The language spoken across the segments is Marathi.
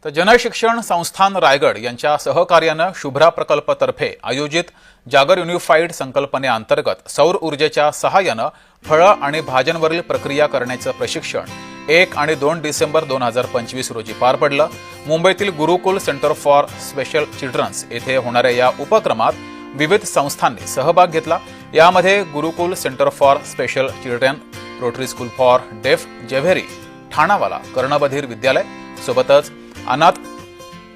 तर जनशिक्षण संस्थान रायगड यांच्या सहकार्यानं शुभ्रा प्रकल्पतर्फे आयोजित जागर युनिफाईड संकल्पनेअंतर्गत सौर ऊर्जेच्या सहाय्यानं फळं आणि भाज्यांवरील प्रक्रिया करण्याचं प्रशिक्षण 1 आणि 2 डिसेंबर 2025 रोजी पार पडलं। मुंबईतील Gurukul centre for special childrens येथे होणाऱ्या या उपक्रमात विविध संस्थांनी सहभाग घेतला। यामध्ये Gurukul centre for special children, Rotary school for deaf Jhaveri, ठाणावाला कर्णबधीर विद्यालय सोबतच अनाथ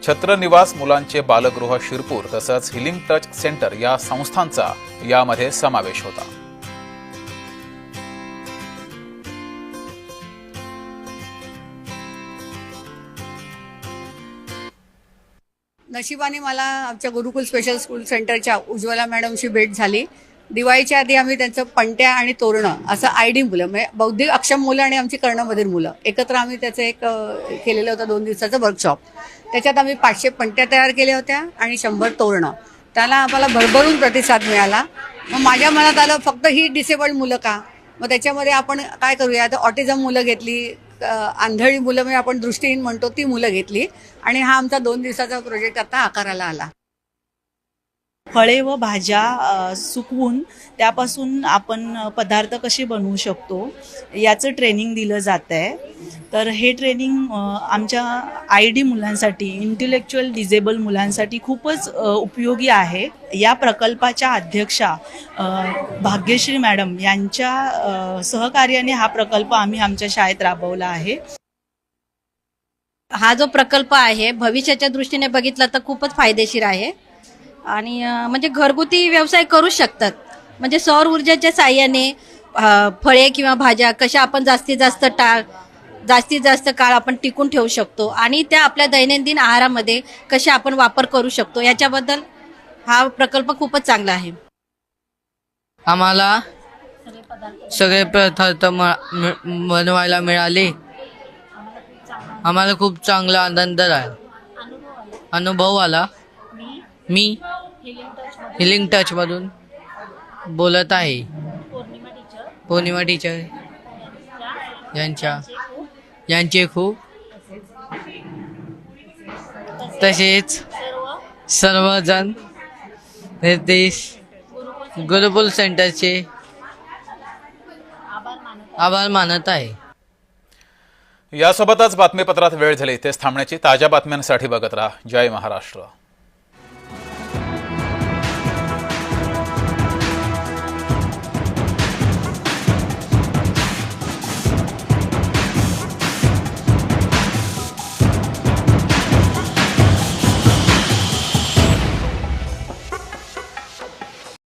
छत्रनिवास मुलांचे बालगृह शिरपूर तसंच हिलिंग टच सेंटर या संस्थांचा यामध्ये समावेश होता। नशिबाने मला आमच्या गुरुकुल स्पेशल स्कूल सेंटरच्या उज्ज्वला मॅडमशी भेट झाली। दिवाळीच्या आधी आम्ही त्यांचं पणत्या आणि तोरणं असं आयडी मुलं म्हणजे बौद्धिक अक्षम मुलं आणि आमची कर्णबधीर मुलं एकत्र आम्ही त्याचं एक केलेलं होतं 2 दिवसाचं वर्कशॉप। त्याच्यात आम्ही 500 पणत्या तयार केल्या होत्या आणि 100 तोरणं। त्याला आम्हाला भरभरून प्रतिसाद मिळाला। मग माझ्या मनात आलं फक्त ही डिसेबल्ड मुलं का, मग त्याच्यामध्ये आपण काय करूया, तर ऑटिझम मुलं घेतली, आंधळी मुलं म्हणजे आपण दृष्टीहीन म्हणतो ती मुलं घेतली आणि हा आमचा 2 दिवसाचा प्रोजेक्ट आता आकाराला आला। फळे व भाज्या सुकवून त्यापासून आपण पदार्थ कसे बनवू शकतो याचं ट्रेनिंग दिलं जातं आहे। तर हे ट्रेनिंग आमच्या आयडी मुलांसाठी, इंटेलेक्च्युअल डिजेबल मुलांसाठी खूपच उपयोगी आहे। या प्रकल्पाच्या अध्यक्षा भाग्यश्री मॅडम यांच्या सहकार्याने हा प्रकल्प आम्ही आमच्या शाळेत राबवला आहे। हा जो प्रकल्प आहे भविष्याच्या दृष्टीने बघितला तर खूपच फायदेशीर आहे आणि म्हणजे घरगुती व्यवसाय करू शकतात। म्हणजे सौर ऊर्जेच्या साहाय्याने फळे किंवा भाज्या कशा आपण जास्तीत जास्त काळ आपण टिकून ठेवू शकतो आणि त्या आपल्या दैनंदिन आहारामध्ये कशा आपण वापर करू शकतो याच्याबद्दल हा प्रकल्प खूपच चांगला आहे। आम्हाला सगळे पदार्थ बनवायला मिळाले। आम्हाला खूप चांगला आनंद आहे, अनुभव आला। मी हिलिंग टच मधून बोलत आहे। पौर्णिमा टीचर यांचे खूप तसेच सर्वजण निर्देश गुरुकुल सेंटरचे आभार मानत आहे। यासोबतच बातमीपत्रात वेळ झाली तेच थांबण्याची। ताज्या बातम्यांसाठी बघत राहा जय महाराष्ट्र।